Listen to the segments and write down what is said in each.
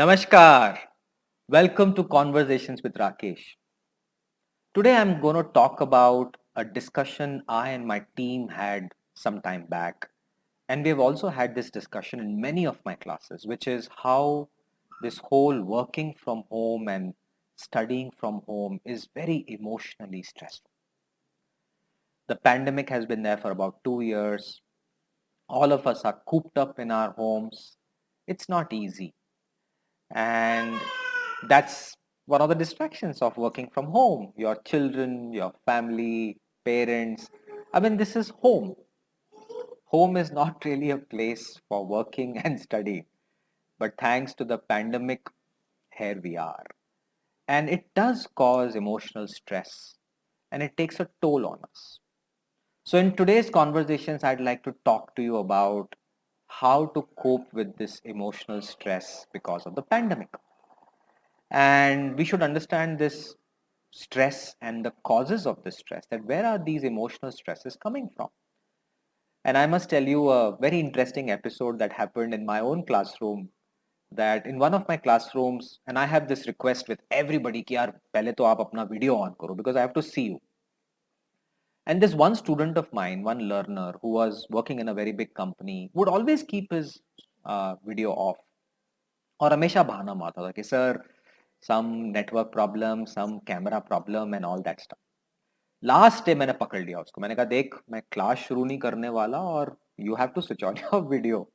Namaskar. Welcome to Conversations with Rakesh. Today I'm going to talk about a discussion I and my team had some time back. And we've also had this discussion in many of my classes, which is how this whole working from home and studying from home is very emotionally stressful. The pandemic has been there for about 2 years. All of us are cooped up in our homes. It's not easy. And that's one of the distractions of working from home. Your children, your family, parents. I mean, this is home. Home is not really a place for working and studying. But thanks to the pandemic, here we are. And it does cause emotional stress and it takes a toll on us. So, in today's conversations, I'd like to talk to you about how to cope with this emotional stress because of the pandemic. And we should understand this stress and the causes of the stress, that where are these emotional stresses coming from. And I must tell you a very interesting episode that happened in my own classroom, that in one of my classrooms, and I have this request with everybody कि यार पहले तो आप अपना video on करो because I have to see you. And this one student of mine, one learner who was working in a very big company, would always keep his video off. और हमेशा बहाना मारता था कि sir some network problem, some camera problem and all that stuff. Last day मैंने पकड़ लिया उसको. मैंने कहा देख मैं क्लास शुरू नहीं करने वाला और you have to switch on your video.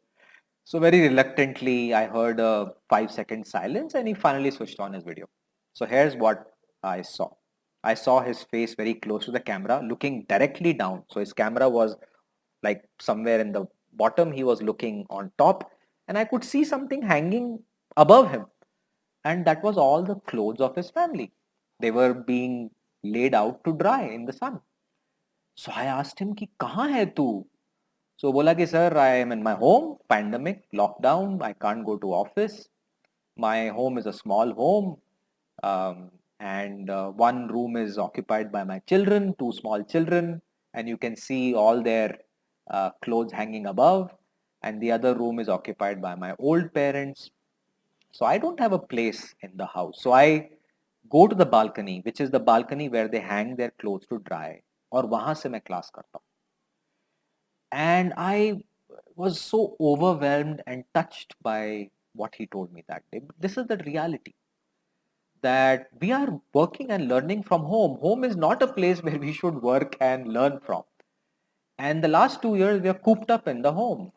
So very reluctantly I heard a 5-second silence and he finally switched on his video. So here's what I saw. I saw his face very close to the camera looking directly down. So his camera was like somewhere in the bottom, he was looking on top, and I could see something hanging above him, and that was all the clothes of his family. They were being laid out to dry in the sun. So I asked him कि कहाँ है तू? So बोला कि sir, I am in my home, pandemic, lockdown, I can't go to office. My home is a small home, and one room is occupied by my children, two small children, and you can see all their clothes hanging above, and the other room is occupied by my old parents. So I don't have a place in the house. So I go to the balcony, which is the balcony where they hang their clothes to dry. और वहां से मैं class करता हूँ. And I was so overwhelmed and touched by what he told me that day. This is the reality, that we are working and learning from home. Home is not a place where we should work and learn from. And the last 2 years, we are cooped up in the home.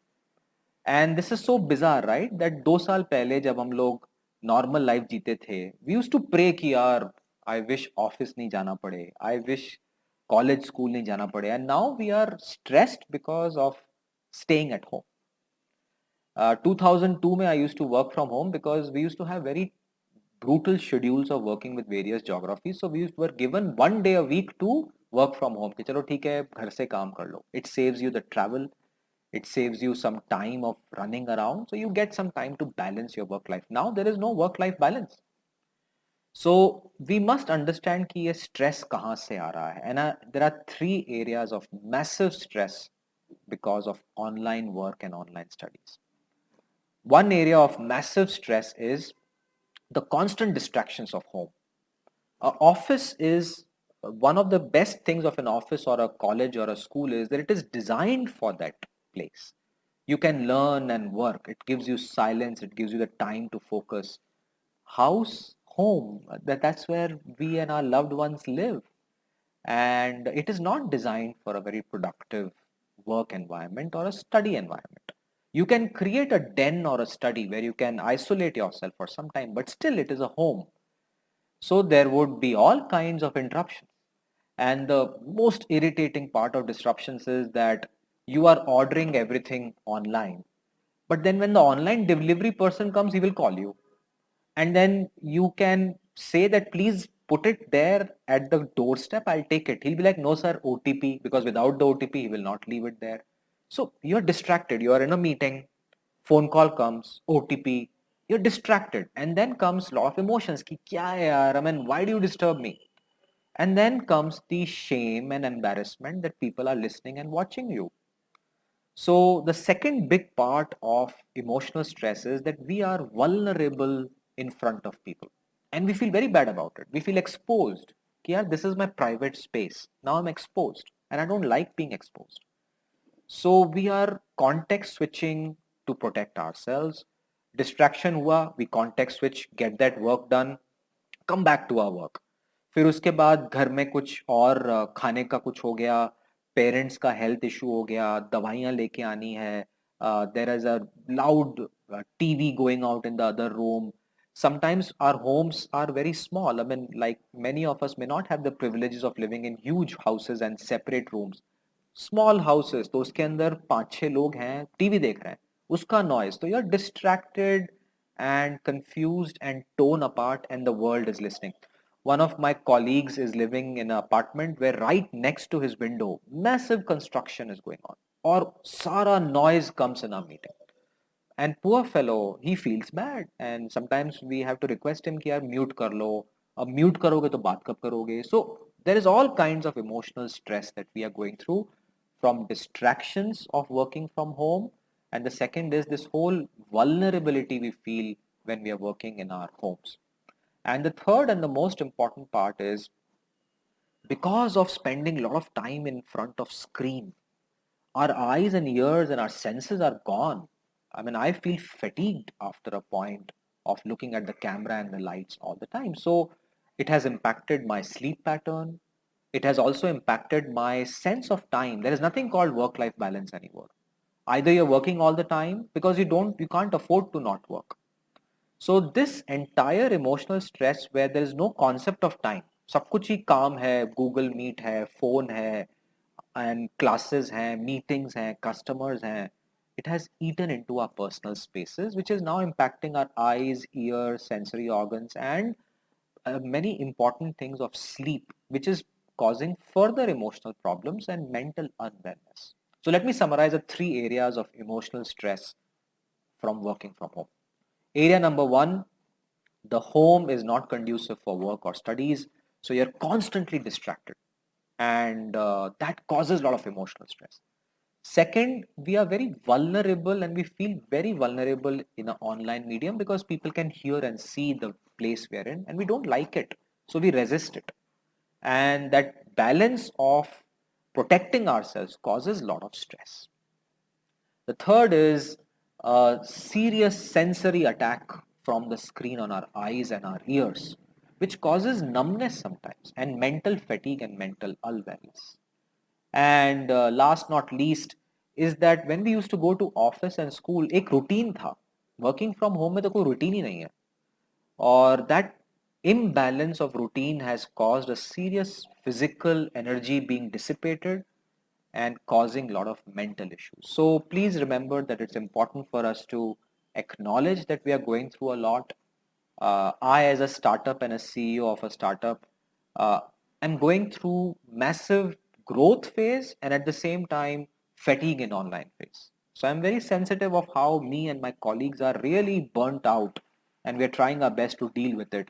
And this is so bizarre, right? That 2 साल पहले जब हम लोग normal life जीते थे, we used to pray कि यार, I wish office नहीं जाना पड़े, I wish college school नहीं जाना पड़े, and now we are stressed because of staying at home. 2002 में I used to work from home because we used to have very brutal schedules of working with various geographies. So were given 1 day a week to work from home. कि चलो ठीक है घर से काम कर लो. It saves you the travel. It saves you some time of running around. So you get some time to balance your work life. Now there is no work life balance. So we must understand कि ये stress कहाँ से आ रहा है. And there are 3 areas of massive stress because of online work and online studies. One area of massive stress is the constant distractions of home. An office is one of the best things of an office or a college or a school is that it is designed for that place. You can learn and work. It gives you silence. It gives you the time to focus. House, home, that's where we and our loved ones live. And it is not designed for a very productive work environment or a study environment. You can create a den or a study where you can isolate yourself for some time, but still it is a home. So there would be all kinds of interruptions. And the most irritating part of disruptions is that you are ordering everything online. But then when the online delivery person comes, he will call you. And then you can say that please put it there at the doorstep, I'll take it. He'll be like, no, sir, OTP, because without the OTP, he will not leave it there. So you're distracted. You are in a meeting, phone call comes, OTP, you're distracted. And then comes lot of emotions. Ki, kya hai yaar? I mean, why do you disturb me? And then comes the shame and embarrassment that people are listening and watching you. So the second big part of emotional stress is that we are vulnerable in front of people. And we feel very bad about it. We feel exposed. Yeah, this is my private space. Now I'm exposed and I don't like being exposed. So we are context switching to protect ourselves. Distraction हुआ, we context switch, get that work done, come back to our work. फिर उसके बाद घर में कुछ और खाने का कुछ हो गया, पेरेंट्स का हेल्थ इशू हो गया, दवाइयाँ लेके आनी है, there is a loud TV going out in the other room. Sometimes our homes are very small. I mean, like many of us may not have the privileges of living in huge houses and separate rooms. Small houses तो उसके अंदर 5-6 लोग हैं, TV देख रहे हैं, उसका noise, तो you are distracted and confused and torn apart, and the world is listening. One of my colleagues is living in an apartment where right next to his window massive construction is going on, और सारा noise comes in our meeting. And poor fellow, he feels bad, and sometimes we have to request him कि यार mute कर लो, अब mute करोगे तो बात कब करोगे. So there is all kinds of emotional stress that we are going through from distractions of working from home, and the second is this whole vulnerability we feel when we are working in our homes. And the third and the most important part is because of spending a lot of time in front of screen, our eyes and ears and our senses are gone. I mean, I feel fatigued after a point of looking at the camera and the lights all the time. So it has impacted my sleep pattern. It has also impacted my sense of time. There is nothing called work life balance anymore. Either you're working all the time because you can't afford to not work. So this entire emotional stress where there is no concept of time, सब कुछ ही काम है, Google Meet है, phone है, and classes हैं, meetings हैं, customers हैं, it has eaten into our personal spaces, which is now impacting our eyes, ears, sensory organs, and many important things of sleep, which is causing further emotional problems and mental unwellness. So let me summarize the three areas of emotional stress from working from home. Area number one, the home is not conducive for work or studies, so you're constantly distracted, and that causes a lot of emotional stress. Second, we are very vulnerable and we feel very vulnerable in an online medium because people can hear and see the place we are in and we don't like it, so we resist it, and that balance of protecting ourselves causes a lot of stress. The third is a serious sensory attack from the screen on our eyes and our ears, which causes numbness sometimes and mental fatigue and mental unwellness. And last not least is that when we used to go to office and school, एक routine था. Working from home में तो कोई routine ही नहीं है. Or that imbalance of routine has caused a serious physical energy being dissipated and causing a lot of mental issues. So please remember that it's important for us to acknowledge that we are going through a lot. I, as a startup and a CEO of a startup, am going through massive growth phase and at the same time fatigue in online phase. So I'm very sensitive of how me and my colleagues are really burnt out, and we're trying our best to deal with it.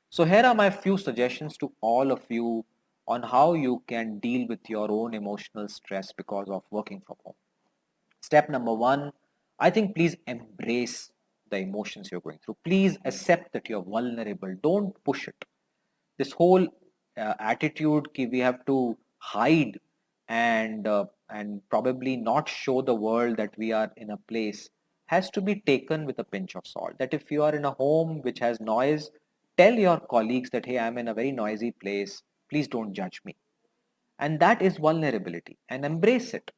So here are my few suggestions to all of you on how you can deal with your own emotional stress because of working from home. Step number one, I think please embrace the emotions you're going through. Please accept that you're vulnerable. Don't push it. This whole attitude that we have to hide and probably not show the world that we are in a place has to be taken with a pinch of salt. That if you are in a home which has noise, tell your colleagues that, hey, I'm in a very noisy place, please don't judge me. And that is vulnerability, and embrace it.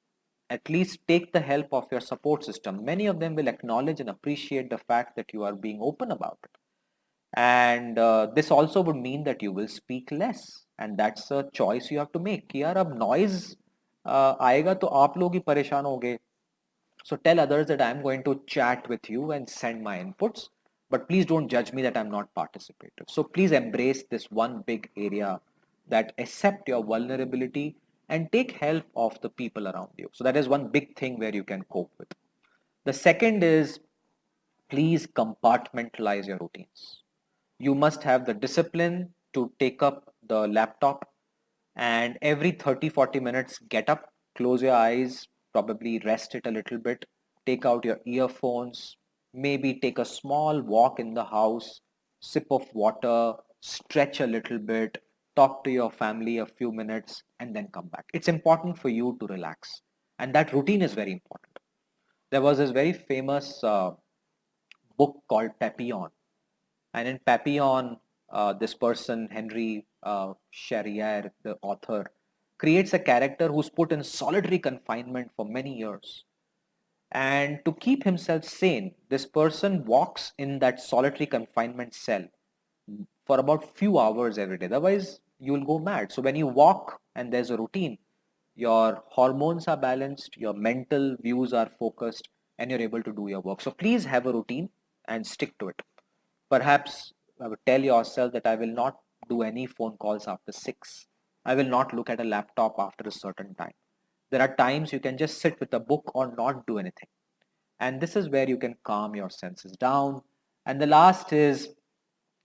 At least take the help of your support system. Many of them will acknowledge and appreciate the fact that you are being open about it. And this also would mean that you will speak less, and that's a choice you have to make कि यार अब noise आएगा तो आप लोग ही परेशान होगे. So tell others that I'm going to chat with you and send my inputs, but please don't judge me that I'm not participative. So please embrace this one big area, that accept your vulnerability and take help of the people around you. So that is one big thing where you can cope with. The second is, please compartmentalize your routines. You must have the discipline to take up the laptop and every 30-40 minutes get up, close your eyes, probably rest it a little bit, take out your earphones, maybe take a small walk in the house, sip of water, stretch a little bit, talk to your family a few minutes, and then come back. It's important for you to relax. And that routine is very important. There was this very famous book called Papillon. And in Papillon, this person, Henry Charrier, the author, creates a character who's put in solitary confinement for many years. And to keep himself sane, this person walks in that solitary confinement cell for about few hours every day. Otherwise, you'll go mad. So when you walk and there's a routine, your hormones are balanced, your mental views are focused, and you're able to do your work. So please have a routine and stick to it. Perhaps I would tell yourself that I will not do any phone calls after 6. I will not look at a laptop after a certain time. There are times you can just sit with a book or not do anything. And this is where you can calm your senses down. And the last is,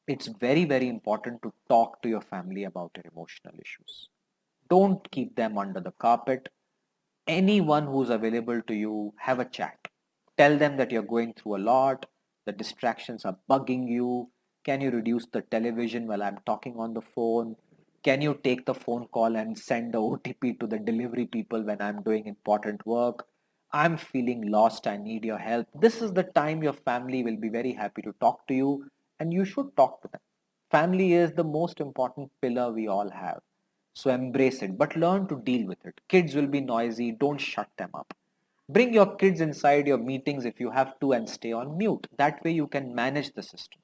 it's very, very important to talk to your family about your emotional issues. Don't keep them under the carpet. Anyone who's available to you, have a chat. Tell them that you're going through a lot, the distractions are bugging you. Can you reduce the television while I'm talking on the phone? Can you take the phone call and send the OTP to the delivery people when I'm doing important work? I'm feeling lost, I need your help. This is the time your family will be very happy to talk to you, and you should talk to them. Family is the most important pillar we all have. So embrace it, but learn to deal with it. Kids will be noisy, don't shut them up. Bring your kids inside your meetings if you have to and stay on mute. That way you can manage the system.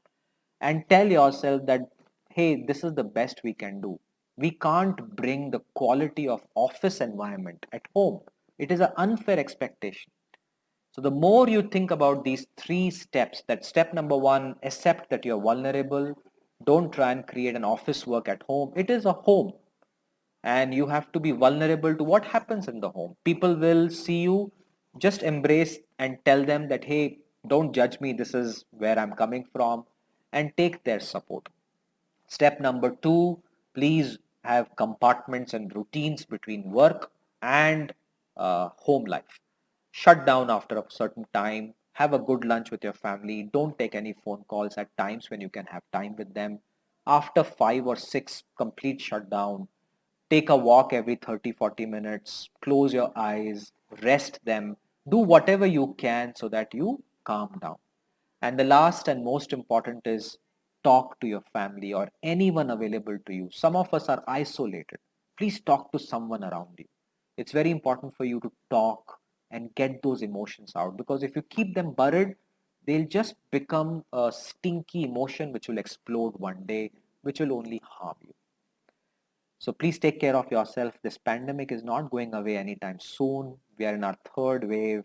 And tell yourself that, hey, this is the best we can do. We can't bring the quality of office environment at home. It is an unfair expectation. So the more you think about these 3 steps, that step number 1, accept that you're vulnerable. Don't try and create an office work at home. It is a home, and you have to be vulnerable to what happens in the home. People will see you, just embrace and tell them that, hey, don't judge me, this is where I'm coming from, and take their support. Step number 2, please have compartments and routines between work and home life. Shut down after a certain time, have a good lunch with your family, don't take any phone calls at times when you can have time with them. After 5 or 6, complete shutdown. Take a walk every 30-40 minutes, close your eyes, rest them, do whatever you can so that you calm down. And the last and most important is, talk to your family or anyone available to you. Some of us are isolated. Please talk to someone around you. It's very important for you to talk and get those emotions out, because if you keep them buried, they'll just become a stinky emotion which will explode one day, which will only harm you. So please take care of yourself. This pandemic is not going away anytime soon. We are in our 3rd wave.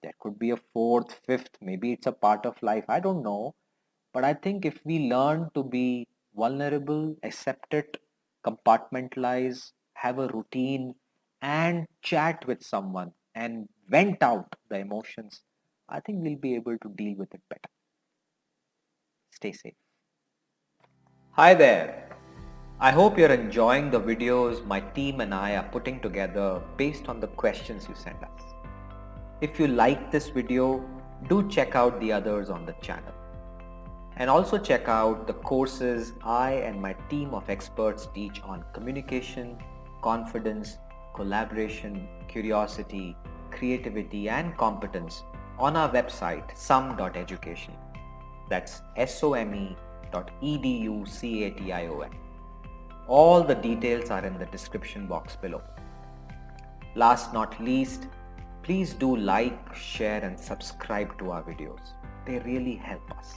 There could be a 4th, 5th, maybe it's a part of life. I don't know. But I think if we learn to be vulnerable, accept it, compartmentalize, have a routine, and chat with someone and vent out the emotions, I think we'll be able to deal with it better. Stay safe. Hi there. I hope you're enjoying the videos my team and I are putting together based on the questions you send us. If you like this video, do check out the others on the channel. And also check out the courses I and my team of experts teach on communication, confidence, collaboration, curiosity, creativity, and competence on our website some.education. That's some.education. All the details are in the description box below. Last not least, please do like, share, and subscribe to our videos. They really help us.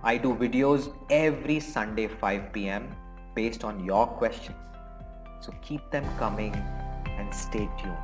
I do videos every Sunday 5 p.m. based on your questions. So keep them coming and stay tuned.